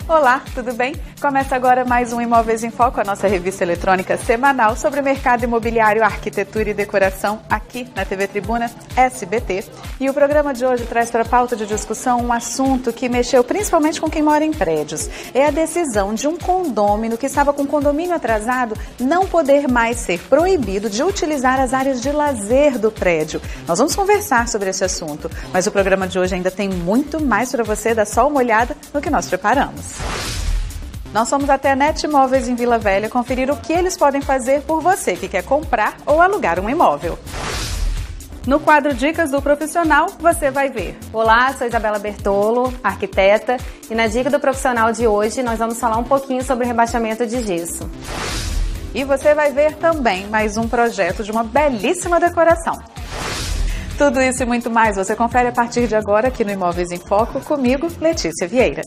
Olá, tudo bem? Começa agora mais um Imóveis em Foco, a nossa revista eletrônica semanal sobre o mercado imobiliário, arquitetura e decoração aqui na TV Tribuna SBT. E o programa de hoje traz para a pauta de discussão um assunto que mexeu principalmente com quem mora em prédios. É a decisão de um condômino que estava com condomínio atrasado não poder mais ser proibido de utilizar as áreas de lazer do prédio. Nós vamos conversar sobre esse assunto, mas o programa de hoje ainda tem muito mais para você, dá só uma olhada no que nós preparamos. Nós fomos até a NET Imóveis em Vila Velha conferir o que eles podem fazer por você que quer comprar ou alugar um imóvel. No quadro Dicas do Profissional, você vai ver. Olá, sou Isabela Bertolo, arquiteta, e na Dica do Profissional de hoje nós vamos falar um pouquinho sobre rebaixamento de gesso. E você vai ver também mais um projeto de uma belíssima decoração. Tudo isso e muito mais você confere a partir de agora aqui no Imóveis em Foco, comigo, Letícia Vieira.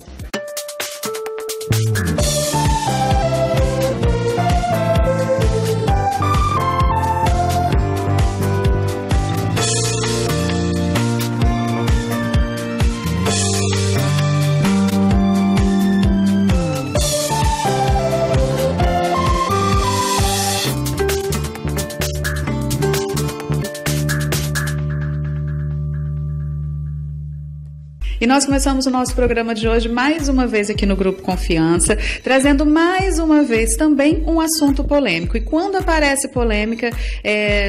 E nós começamos o nosso programa de hoje mais uma vez aqui no Grupo Confiança, trazendo mais uma vez também um assunto polêmico. E quando aparece polêmica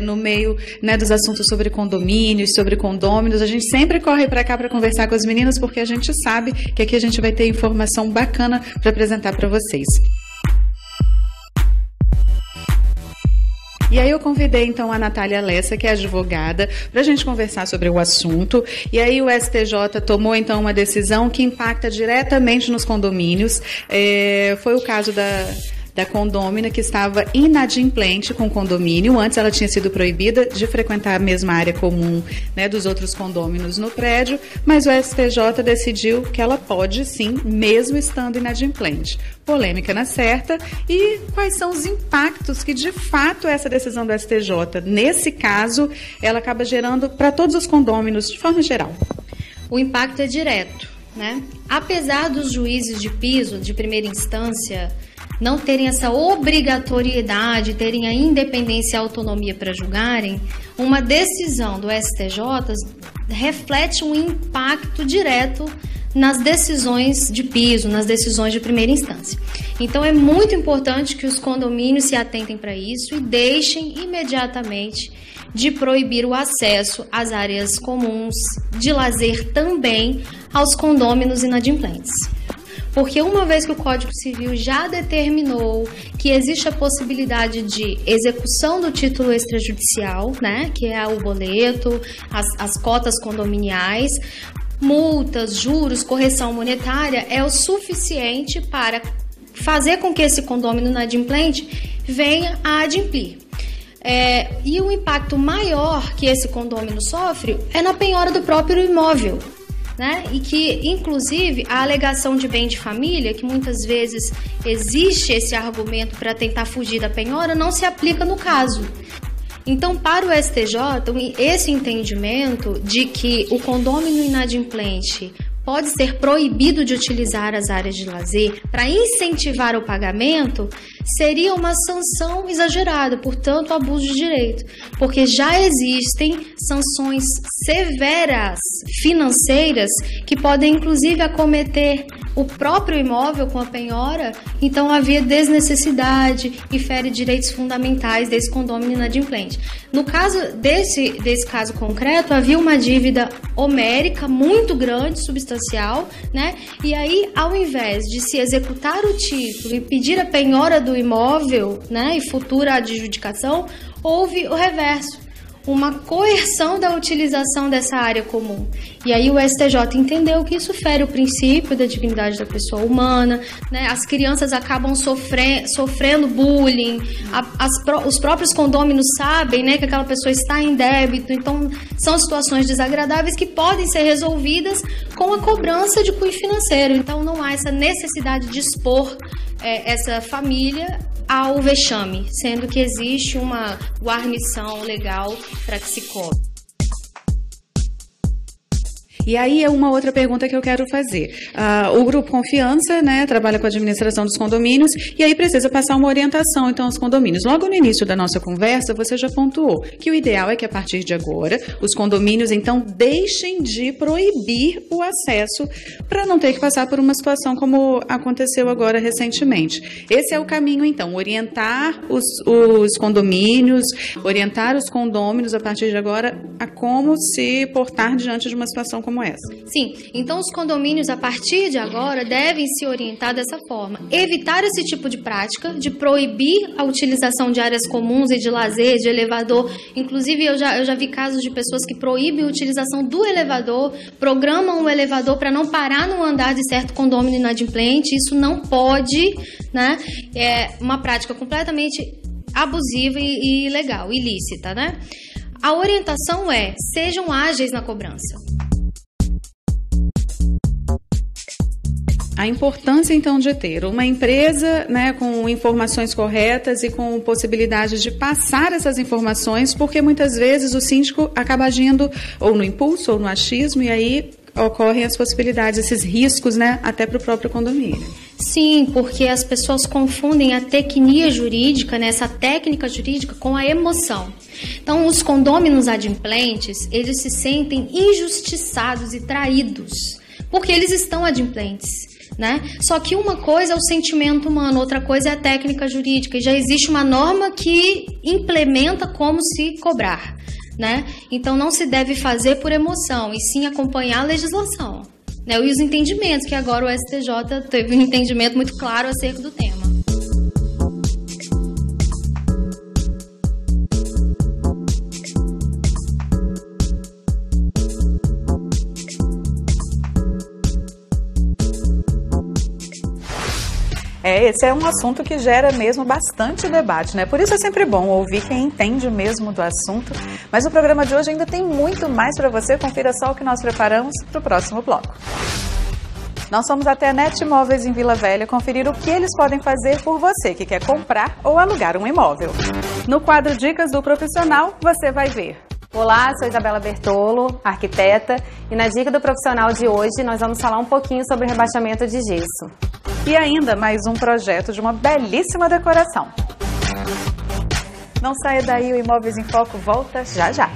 no meio, né, dos assuntos sobre condomínios, sobre condôminos, a gente sempre corre para cá para conversar com as meninas, porque a gente sabe que aqui a gente vai ter informação bacana para apresentar para vocês. E aí eu convidei então a Natália Lessa, que é advogada, para a gente conversar sobre o assunto. E aí o STJ tomou então uma decisão que impacta diretamente nos condomínios. Foi o caso da condômina que estava inadimplente com o condomínio. Antes ela tinha sido proibida de frequentar a mesma área comum, né, dos outros condôminos no prédio, mas o STJ decidiu que ela pode sim, mesmo estando inadimplente. Polêmica na certa. E quais são os impactos que de fato essa decisão do STJ, nesse caso, ela acaba gerando para todos os condôminos de forma geral? O impacto é direto, né? Apesar dos juízes de piso de primeira instância não terem essa obrigatoriedade, terem a independência e a autonomia para julgarem, uma decisão do STJ reflete um impacto direto nas decisões de piso, nas decisões de primeira instância. Então é muito importante que os condomínios se atentem para isso e deixem imediatamente de proibir o acesso às áreas comuns de lazer também aos condôminos inadimplentes. Porque uma vez que o Código Civil já determinou que existe a possibilidade de execução do título extrajudicial, né, que é o boleto, as cotas condominiais, multas, juros, correção monetária, é o suficiente para fazer com que esse condômino inadimplente venha a adimplir. E o impacto maior que esse condômino sofre é na penhora do próprio imóvel, né? E que, inclusive, a alegação de bem de família, que muitas vezes existe esse argumento para tentar fugir da penhora, não se aplica no caso. Então, para o STJ, esse entendimento de que o condômino inadimplente pode ser proibido de utilizar as áreas de lazer para incentivar o pagamento seria uma sanção exagerada, portanto, abuso de direito, porque já existem sanções severas financeiras que podem, inclusive, acometer o próprio imóvel com a penhora. Então havia desnecessidade e fere direitos fundamentais desse condômino inadimplente. No caso desse caso concreto, havia uma dívida homérica muito grande, substancial, né? E aí, ao invés de se executar o título e pedir a penhora do imóvel, né, e futura adjudicação, houve o reverso, uma coerção da utilização dessa área comum. E aí o STJ entendeu que isso fere o princípio da dignidade da pessoa humana, né? As crianças acabam sofrendo bullying, os próprios condôminos sabem, né, que aquela pessoa está em débito, então são situações desagradáveis que podem ser resolvidas com a cobrança de cunho financeiro. Então não há essa necessidade de expor essa família ao vexame, sendo que existe uma guarnição legal para que se cobre. E aí é uma outra pergunta que eu quero fazer. O Grupo Confiança, né, trabalha com a administração dos condomínios e aí precisa passar uma orientação, então, aos condomínios. Logo no início da nossa conversa, você já pontuou que o ideal é que, a partir de agora, os condomínios, então, deixem de proibir o acesso para não ter que passar por uma situação como aconteceu agora recentemente. Esse é o caminho, então, orientar os condomínios, orientar os condôminos, a partir de agora, a como se portar diante de uma situação como essa. Sim, então os condomínios, a partir de agora, devem se orientar dessa forma. Evitar esse tipo de prática, de proibir a utilização de áreas comuns e de lazer, de elevador. Inclusive, eu já vi casos de pessoas que proíbem a utilização do elevador, programam o elevador para não parar no andar de certo condomínio inadimplente. Isso não pode, né? É uma prática completamente abusiva e ilegal, ilícita, né? A orientação é: sejam ágeis na cobrança. A importância, então, de ter uma empresa, né, com informações corretas e com possibilidade de passar essas informações, porque muitas vezes o síndico acaba agindo ou no impulso ou no achismo, e aí ocorrem as possibilidades, esses riscos, né, até para o próprio condomínio. Sim, porque as pessoas confundem a tecnia jurídica, né, essa técnica jurídica, com a emoção. Então, os condôminos adimplentes, eles se sentem injustiçados e traídos, porque eles estão adimplentes, né? Só que uma coisa é o sentimento humano, outra coisa é a técnica jurídica, e já existe uma norma que implementa como se cobrar, né? Então, não se deve fazer por emoção, e sim acompanhar a legislação, né? E os entendimentos, que agora o STJ teve um entendimento muito claro acerca do tema. Esse é um assunto que gera mesmo bastante debate, né? Por isso é sempre bom ouvir quem entende mesmo do assunto. Mas o programa de hoje ainda tem muito mais para você. Confira só o que nós preparamos para o próximo bloco. Nós fomos até a NET Imóveis em Vila Velha conferir o que eles podem fazer por você que quer comprar ou alugar um imóvel. No quadro Dicas do Profissional, você vai ver. Olá, sou Isabela Bertolo, arquiteta, e na Dica do Profissional de hoje nós vamos falar um pouquinho sobre rebaixamento de gesso. E ainda mais um projeto de uma belíssima decoração. Não saia daí, o Imóveis em Foco volta já já.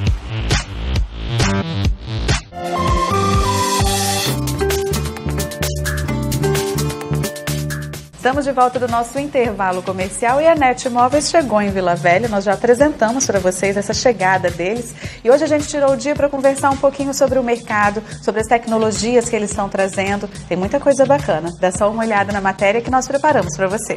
Estamos de volta do nosso intervalo comercial e a NET Imóveis chegou em Vila Velha. Nós já apresentamos para vocês essa chegada deles e hoje a gente tirou o dia para conversar um pouquinho sobre o mercado, sobre as tecnologias que eles estão trazendo. Tem muita coisa bacana. Dá só uma olhada na matéria que nós preparamos para você.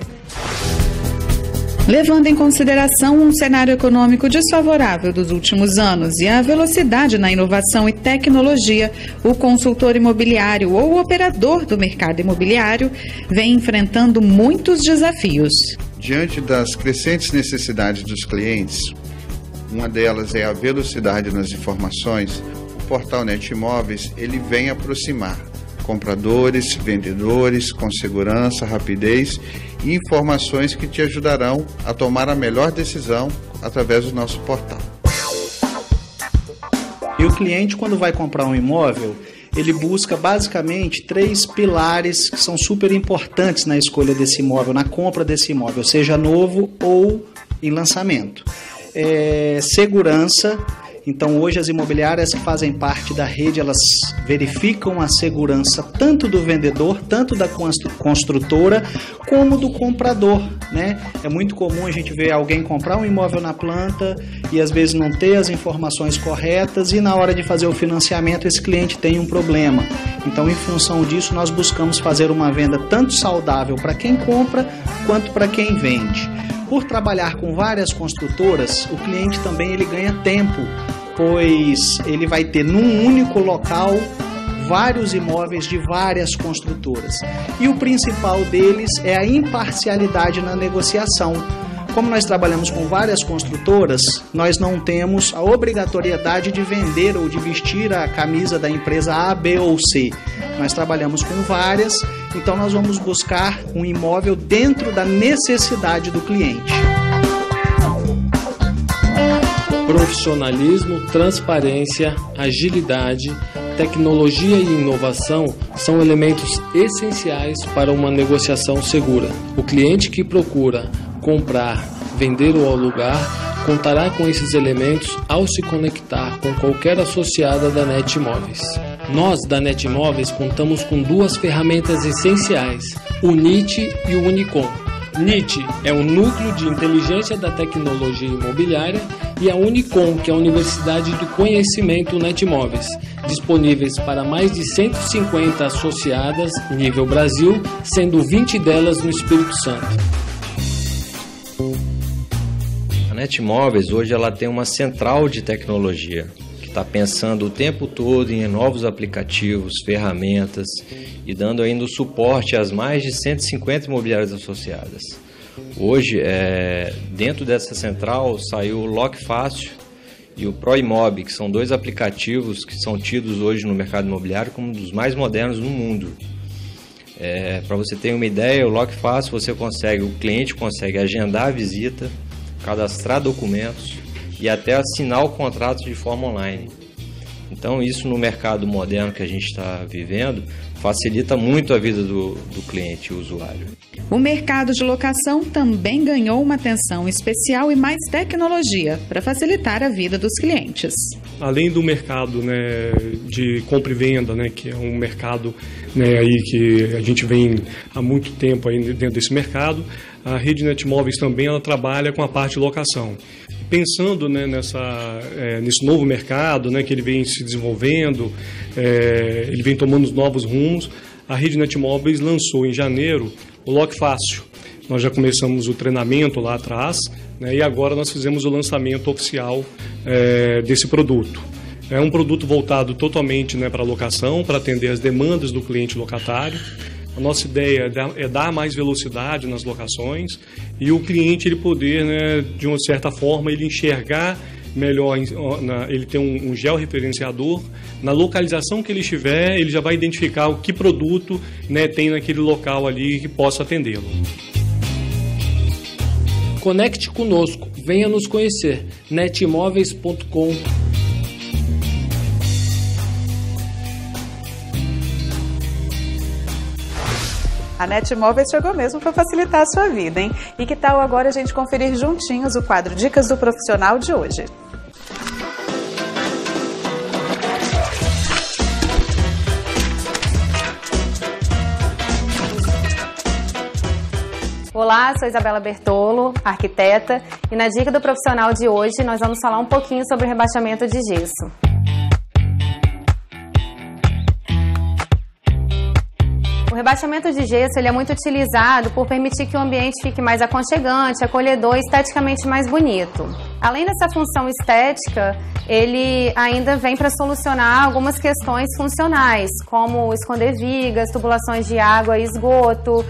Levando em consideração um cenário econômico desfavorável dos últimos anos e a velocidade na inovação e tecnologia, o consultor imobiliário ou o operador do mercado imobiliário vem enfrentando muitos desafios. Diante das crescentes necessidades dos clientes, uma delas é a velocidade nas informações, o portal NET Imóveis ele vem aproximar compradores, vendedores, com segurança, rapidez e informações que te ajudarão a tomar a melhor decisão através do nosso portal. E o cliente, quando vai comprar um imóvel, ele busca basicamente 3 pilares que são super importantes na escolha desse imóvel, na compra desse imóvel, seja novo ou em lançamento. Segurança. Então, hoje as imobiliárias que fazem parte da rede, elas verificam a segurança tanto do vendedor, tanto da construtora, como do comprador, né? É muito comum a gente ver alguém comprar um imóvel na planta e às vezes não ter as informações corretas e na hora de fazer o financiamento esse cliente tem um problema. Então, em função disso, nós buscamos fazer uma venda tanto saudável para quem compra quanto para quem vende. Por trabalhar com várias construtoras, o cliente também ele ganha tempo, pois ele vai ter num único local vários imóveis de várias construtoras. E o principal deles é a imparcialidade na negociação. Como nós trabalhamos com várias construtoras, nós não temos a obrigatoriedade de vender ou de vestir a camisa da empresa A, B ou C. Nós trabalhamos com várias, então nós vamos buscar um imóvel dentro da necessidade do cliente. Profissionalismo, transparência, agilidade, tecnologia e inovação são elementos essenciais para uma negociação segura. O cliente que procura comprar, vender ou alugar contará com esses elementos ao se conectar com qualquer associada da NET Imóveis. Nós, da NET Imóveis, contamos com duas ferramentas essenciais, o NIT e o Unicom. NIT é o Núcleo de Inteligência da Tecnologia Imobiliária e a Unicom, que é a Universidade do Conhecimento NET Imóveis, disponíveis para mais de 150 associadas nível Brasil, sendo 20 delas no Espírito Santo. A NET Imóveis hoje ela tem uma central de tecnologia que está pensando o tempo todo em novos aplicativos, ferramentas e dando ainda o suporte às mais de 150 imobiliárias associadas. Hoje, dentro dessa central, saiu o Lock Fácil e o ProImob, que são dois aplicativos que são tidos hoje no mercado imobiliário como um dos mais modernos no mundo. Para você ter uma ideia, o Lock Fácil o cliente consegue agendar a visita, cadastrar documentos e até assinar o contrato de forma online. Então isso no mercado moderno que a gente está vivendo facilita muito a vida do cliente e usuário. O mercado de locação também ganhou uma atenção especial e mais tecnologia para facilitar a vida dos clientes. Além do mercado, de compra e venda, que é um mercado aí que a gente vem há muito tempo aí dentro desse mercado, a rede NET Imóveis também ela trabalha com a parte de locação. Pensando nesse novo mercado que ele vem se desenvolvendo, ele vem tomando novos rumos, a rede NET Imóveis lançou em janeiro o Lock Fácil. Nós já começamos o treinamento lá atrás, e agora nós fizemos o lançamento oficial desse produto. É um produto voltado totalmente para locação, para atender as demandas do cliente locatário. A nossa ideia é dar mais velocidade nas locações e o cliente ele poder, de uma certa forma, ele enxergar melhor, ele tem um georreferenciador, na localização que ele estiver, ele já vai identificar o que produto tem naquele local ali que possa atendê-lo. Conecte conosco, venha nos conhecer, netimóveis.com. A NET Imóveis chegou mesmo para facilitar a sua vida, hein? E que tal agora a gente conferir juntinhos o quadro Dicas do Profissional de hoje? Olá, sou Isabela Bertolo, arquiteta, e na Dica do Profissional de hoje nós vamos falar um pouquinho sobre rebaixamento de gesso. O rebaixamento de gesso ele é muito utilizado por permitir que o ambiente fique mais aconchegante, acolhedor e esteticamente mais bonito. Além dessa função estética, ele ainda vem para solucionar algumas questões funcionais, como esconder vigas, tubulações de água e esgoto,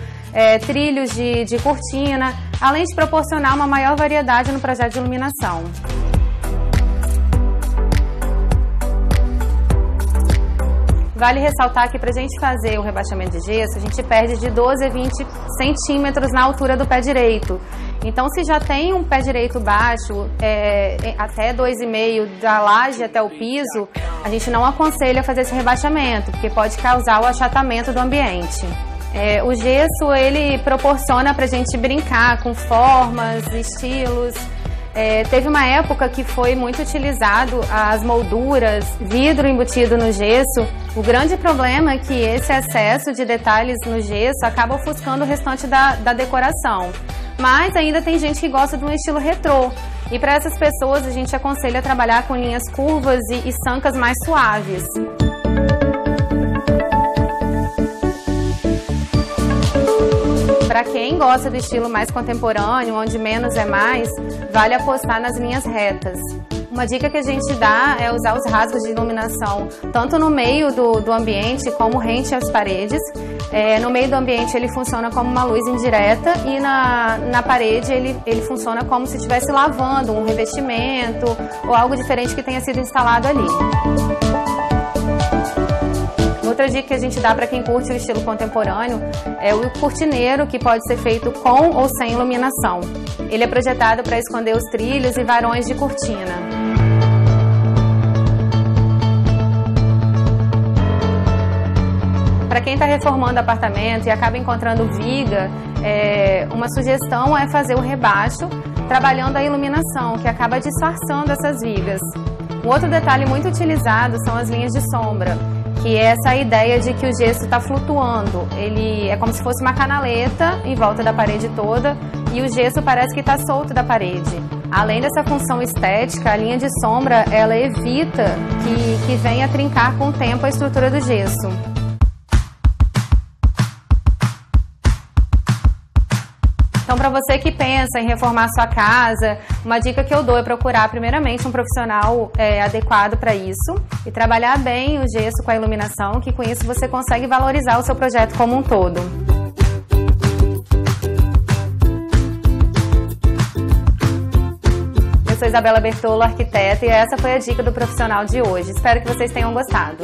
trilhos de cortina, além de proporcionar uma maior variedade no projeto de iluminação. Vale ressaltar que para a gente fazer o rebaixamento de gesso, a gente perde de 12 a 20 centímetros na altura do pé direito. Então, se já tem um pé direito baixo, até 2,5 da laje até o piso, a gente não aconselha fazer esse rebaixamento, porque pode causar o achatamento do ambiente. O gesso, ele proporciona para a gente brincar com formas, estilos. Teve uma época que foi muito utilizado as molduras, vidro embutido no gesso. O grande problema é que esse excesso de detalhes no gesso acaba ofuscando o restante da decoração. Mas ainda tem gente que gosta de um estilo retrô. E para essas pessoas a gente aconselha trabalhar com linhas curvas e sancas mais suaves. Para quem gosta do estilo mais contemporâneo, onde menos é mais, vale apostar nas linhas retas. Uma dica que a gente dá é usar os rasgos de iluminação tanto no meio do ambiente como rente às paredes. No meio do ambiente ele funciona como uma luz indireta e na parede ele funciona como se estivesse lavando um revestimento ou algo diferente que tenha sido instalado ali. Outra dica que a gente dá para quem curte o estilo contemporâneo é o cortineiro, que pode ser feito com ou sem iluminação. Ele é projetado para esconder os trilhos e varões de cortina. para quem está reformando apartamento e acaba encontrando viga, uma sugestão é fazer o rebaixo, trabalhando a iluminação, que acaba disfarçando essas vigas. Um outro detalhe muito utilizado são as linhas de sombra, que é essa ideia de que o gesso está flutuando. Ele é como se fosse uma canaleta em volta da parede toda e o gesso parece que está solto da parede. Além dessa função estética, a linha de sombra ela evita que venha trincar com o tempo a estrutura do gesso. Então, para você que pensa em reformar sua casa, uma dica que eu dou é procurar primeiramente um profissional adequado para isso e trabalhar bem o gesso com a iluminação, que com isso você consegue valorizar o seu projeto como um todo. Eu sou Isabela Bertolo, arquiteta, e essa foi a dica do profissional de hoje. Espero que vocês tenham gostado.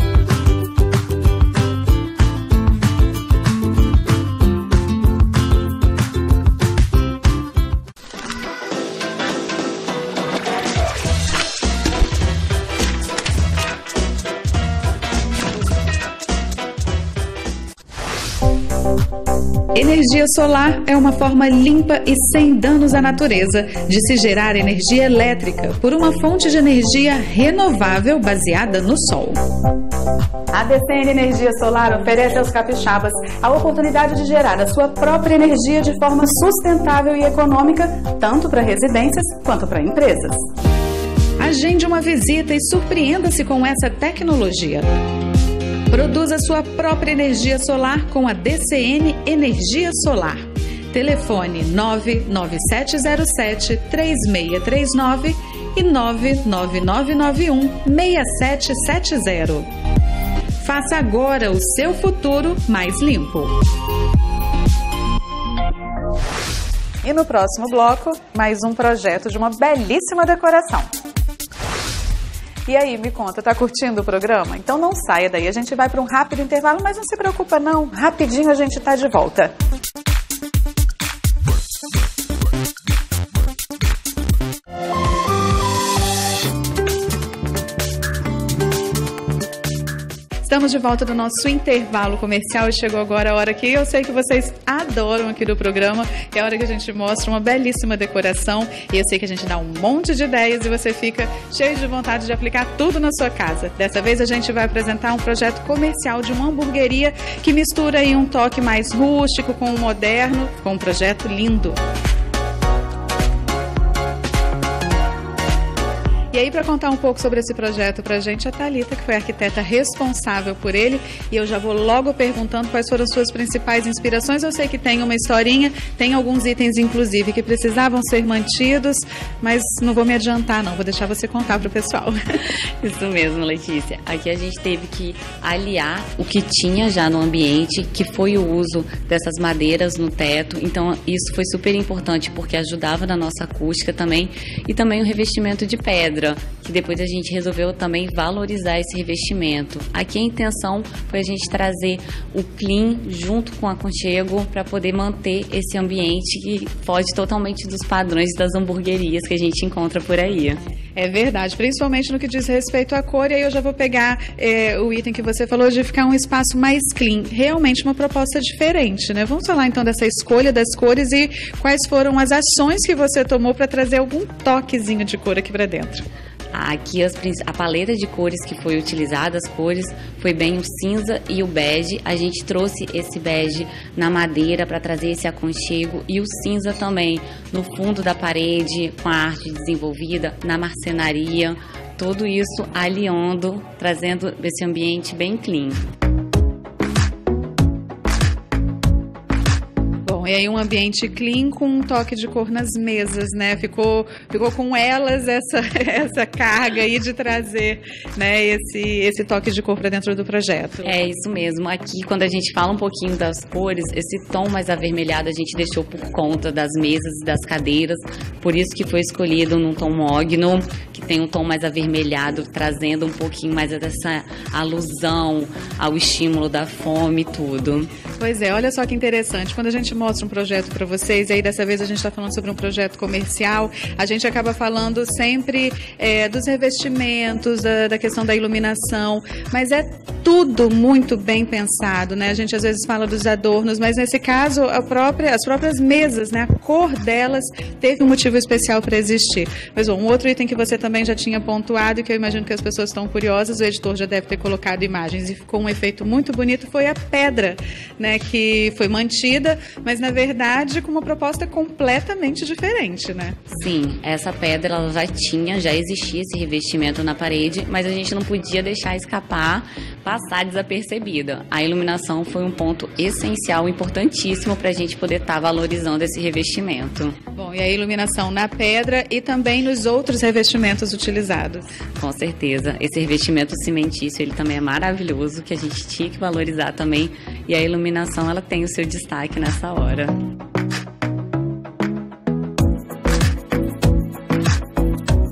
Energia solar é uma forma limpa e sem danos à natureza de se gerar energia elétrica por uma fonte de energia renovável baseada no sol. A DCN Energia Solar oferece aos capixabas a oportunidade de gerar a sua própria energia de forma sustentável e econômica, tanto para residências quanto para empresas. Agende uma visita e surpreenda-se com essa tecnologia. Produza sua própria energia solar com a DCN Energia Solar. Telefone 99707-3639 e 99991-6770. Faça agora o seu futuro mais limpo. E no próximo bloco, mais um projeto de uma belíssima decoração. E aí, me conta, tá curtindo o programa? Então não saia daí, a gente vai para um rápido intervalo, mas não se preocupa não, rapidinho a gente tá de volta. Estamos de volta do nosso intervalo comercial e chegou agora a hora que eu sei que vocês adoram aqui do programa, é a hora que a gente mostra uma belíssima decoração e eu sei que a gente dá um monte de ideias e você fica cheio de vontade de aplicar tudo na sua casa. Dessa vez a gente vai apresentar um projeto comercial de uma hamburgueria que mistura aí um toque mais rústico com o moderno, com um projeto lindo. E aí, para contar um pouco sobre esse projeto pra gente, a Thalita, que foi a arquiteta responsável por ele, e eu já vou logo perguntando quais foram as suas principais inspirações. Eu sei que tem uma historinha, tem alguns itens, inclusive, que precisavam ser mantidos, mas não vou me adiantar, não, vou deixar você contar pro pessoal. Isso mesmo, Letícia. Aqui a gente teve que aliar o que tinha já no ambiente, que foi o uso dessas madeiras no teto, então isso foi super importante, porque ajudava na nossa acústica também, e também o revestimento de pedra, que depois a gente resolveu também valorizar esse revestimento. Aqui a intenção foi a gente trazer o clean junto com o aconchego para poder manter esse ambiente que foge totalmente dos padrões das hamburguerias que a gente encontra por aí. É verdade, principalmente no que diz respeito à cor, e aí eu já vou pegar o item que você falou de ficar um espaço mais clean. Realmente uma proposta diferente, né? Vamos falar então dessa escolha das cores e quais foram as ações que você tomou para trazer algum toquezinho de cor aqui para dentro. Aqui a paleta de cores que foi utilizada, as cores, foi bem o cinza e o bege. A gente trouxe esse bege na madeira para trazer esse aconchego e o cinza também no fundo da parede, com a arte desenvolvida, na marcenaria. Tudo isso aliando, trazendo esse ambiente bem clean. E aí um ambiente clean com um toque de cor nas mesas, né? Ficou com elas essa carga aí de trazer, né, esse toque de cor para dentro do projeto. É isso mesmo. Aqui, quando a gente fala um pouquinho das cores, esse tom mais avermelhado a gente deixou por conta das mesas e das cadeiras, por isso que foi escolhido num tom mogno, que tem um tom mais avermelhado, trazendo um pouquinho mais dessa alusão ao estímulo da fome e tudo. Pois é, olha só que interessante, quando a gente mostra mostra um projeto para vocês, e aí dessa vez a gente está falando sobre um projeto comercial, a gente acaba falando sempre dos revestimentos, da questão da iluminação, mas é tudo muito bem pensado, né? A gente às vezes fala dos adornos, mas nesse caso as próprias mesas, né? A cor delas teve um motivo especial para existir. Mas bom, um outro item que você também já tinha pontuado e que eu imagino que as pessoas estão curiosas, o editor já deve ter colocado imagens e ficou um efeito muito bonito, foi a pedra, né? Que foi mantida, mas na verdade com uma proposta completamente diferente, né? Sim, essa pedra ela já existia esse revestimento na parede, mas a gente não podia deixar escapar, passar desapercebida. A iluminação foi um ponto essencial, importantíssimo para a gente poder estar valorizando esse revestimento. Bom, e a iluminação na pedra e também nos outros revestimentos utilizados. Com certeza. Esse revestimento cimentício, ele também é maravilhoso, que a gente tinha que valorizar também. E a iluminação, ela tem o seu destaque nessa hora.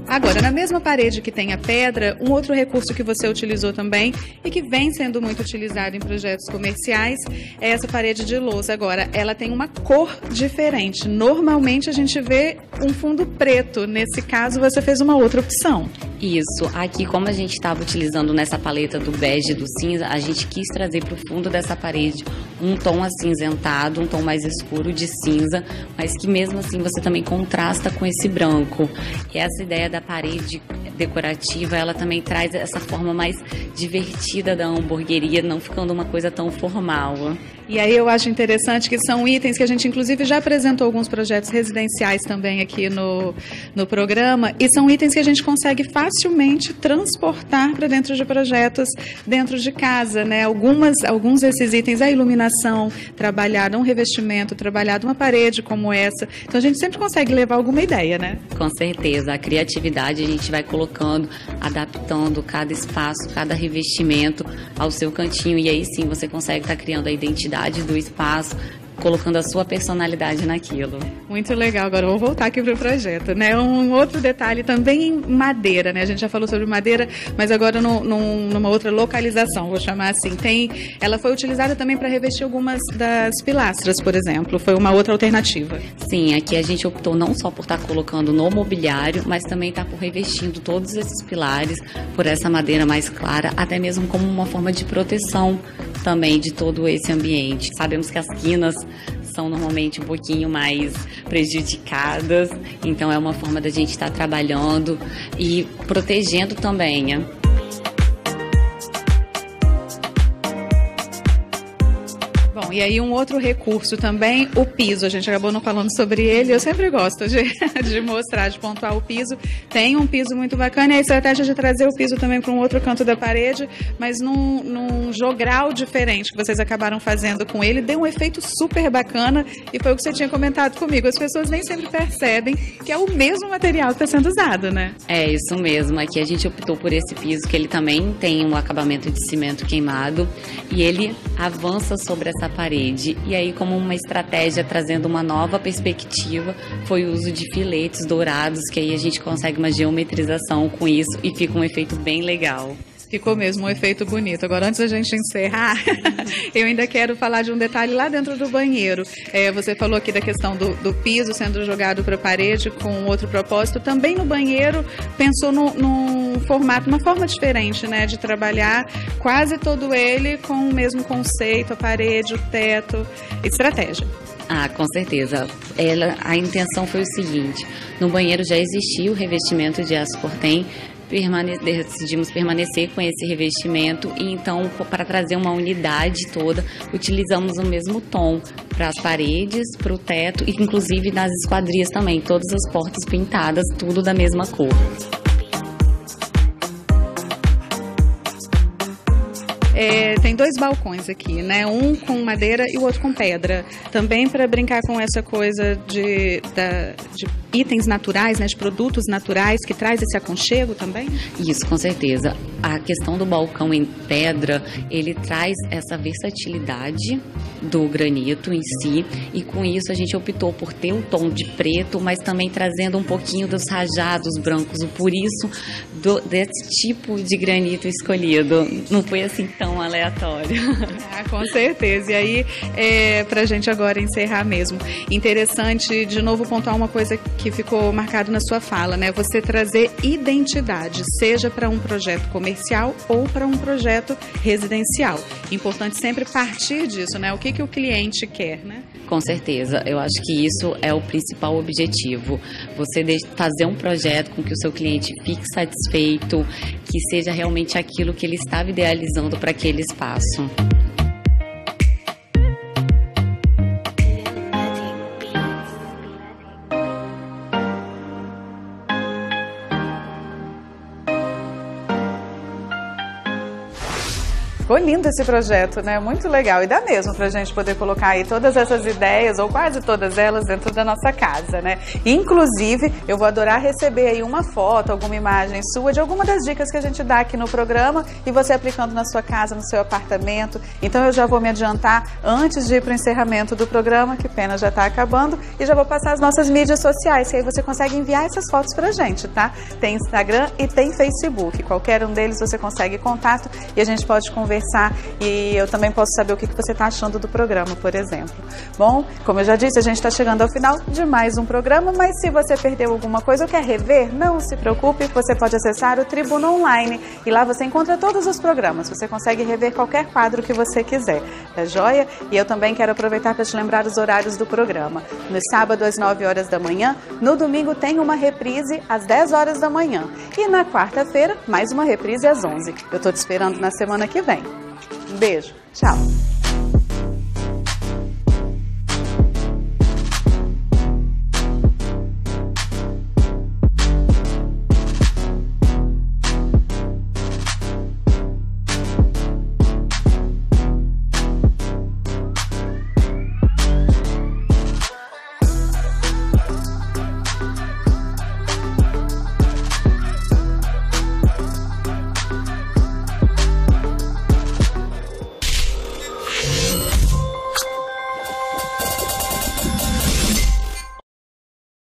Agora, na mesma parede que tem a pedra, um outro recurso que você utilizou também e que vem sendo muito utilizado em projetos comerciais é essa parede de lousa. Agora, ela tem uma cor diferente. Normalmente a gente vê um fundo preto. Nesse caso, você fez uma outra opção. Isso. Aqui, como a gente estava utilizando nessa paleta do bege e do cinza, a gente quis trazer para o fundo dessa parede um tom acinzentado, um tom mais escuro de cinza, mas que mesmo assim você também contrasta com esse branco. E essa ideia da parede decorativa, ela também traz essa forma mais divertida da hamburgueria, não ficando uma coisa tão formal. E aí eu acho interessante que são itens que a gente inclusive já apresentou alguns projetos residenciais também aqui no programa, e são itens que a gente consegue facilmente transportar para dentro de projetos dentro de casa, né? Alguns desses itens, a iluminação trabalhada, um revestimento trabalhado, uma parede como essa, então a gente sempre consegue levar alguma ideia, né? Com certeza, a criatividade a gente vai colocando, adaptando cada espaço, cada revestimento ao seu cantinho, e aí sim você consegue estar criando a identidade do espaço, colocando a sua personalidade naquilo. Muito legal. Agora eu vou voltar aqui para o projeto, né? Um outro detalhe também em madeira, né? A gente já falou sobre madeira, mas agora numa outra localização, vou chamar assim. Ela foi utilizada também para revestir algumas das pilastras, por exemplo. Foi uma outra alternativa. Sim, aqui a gente optou não só por estar colocando no mobiliário, mas também estar por revestindo todos esses pilares por essa madeira mais clara, até mesmo como uma forma de proteção também de todo esse ambiente. Sabemos que as quinas são normalmente um pouquinho mais prejudicadas, então é uma forma da gente estar trabalhando e protegendo também, né? Bom, e aí um outro recurso também, o piso. A gente acabou não falando sobre ele, eu sempre gosto de mostrar, de pontuar o piso. Tem um piso muito bacana, e a estratégia de trazer o piso também para um outro canto da parede, mas num jogral diferente que vocês acabaram fazendo com ele, deu um efeito super bacana, e foi o que você tinha comentado comigo. As pessoas nem sempre percebem que é o mesmo material que está sendo usado, né? É isso mesmo, aqui a gente optou por esse piso, que ele também tem um acabamento de cimento queimado, e ele avança sobre essa parede. E aí, como uma estratégia trazendo uma nova perspectiva, foi o uso de filetes dourados, que aí a gente consegue uma geometrização com isso e fica um efeito bem legal. Ficou mesmo um efeito bonito. Agora, antes da gente encerrar, eu ainda quero falar de um detalhe lá dentro do banheiro. Você falou aqui da questão do piso sendo jogado para a parede com outro propósito. Também no banheiro, pensou num formato, uma forma diferente, né, de trabalhar quase todo ele com o mesmo conceito, a parede, o teto, estratégia. Ah, com certeza. A intenção foi o seguinte: no banheiro já existia o revestimento de aço cortem, decidimos permanecer com esse revestimento, e então, para trazer uma unidade toda, utilizamos o mesmo tom para as paredes, para o teto e inclusive nas esquadrias também, todas as portas pintadas, tudo da mesma cor. Tem dois balcões aqui, né? Um com madeira e o outro com pedra. Também para brincar com essa coisa de itens naturais, né, de produtos naturais, que traz esse aconchego também? Isso, com certeza. A questão do balcão em pedra, ele traz essa versatilidade do granito em si, e com isso a gente optou por ter um tom de preto, mas também trazendo um pouquinho dos rajados brancos, por isso desse tipo de granito escolhido. Não foi assim tão aleatório. Ah, com certeza. E aí, pra gente agora encerrar mesmo, interessante de novo pontuar uma coisa que ficou marcado na sua fala, né? Você trazer identidade, seja para um projeto comercial ou para um projeto residencial. Importante sempre partir disso, né? O que o cliente quer, né? Com certeza, eu acho que isso é o principal objetivo. Você fazer um projeto com que o seu cliente fique satisfeito, que seja realmente aquilo que ele estava idealizando para aquele espaço. Ficou lindo esse projeto, né? Muito legal. E dá mesmo pra gente poder colocar aí todas essas ideias, ou quase todas elas, dentro da nossa casa, né? Inclusive, eu vou adorar receber aí uma foto, alguma imagem sua, de alguma das dicas que a gente dá aqui no programa, e você aplicando na sua casa, no seu apartamento. Então eu já vou me adiantar antes de ir pro encerramento do programa, que pena já tá acabando, e já vou passar as nossas mídias sociais, que aí você consegue enviar essas fotos pra gente, tá? Tem Instagram e tem Facebook. Qualquer um deles você consegue contato e a gente pode conversar, e eu também posso saber o que você está achando do programa, por exemplo. Bom, como eu já disse, a gente está chegando ao final de mais um programa, mas se você perdeu alguma coisa ou quer rever, não se preocupe, você pode acessar o Tribuna Online, e lá você encontra todos os programas, você consegue rever qualquer quadro que você quiser, tá joia? E eu também quero aproveitar para te lembrar os horários do programa. No sábado às 9 horas da manhã, no domingo tem uma reprise às 10 horas da manhã, e na quarta-feira mais uma reprise às 11. Eu estou te esperando na semana que vem. Um beijo, tchau!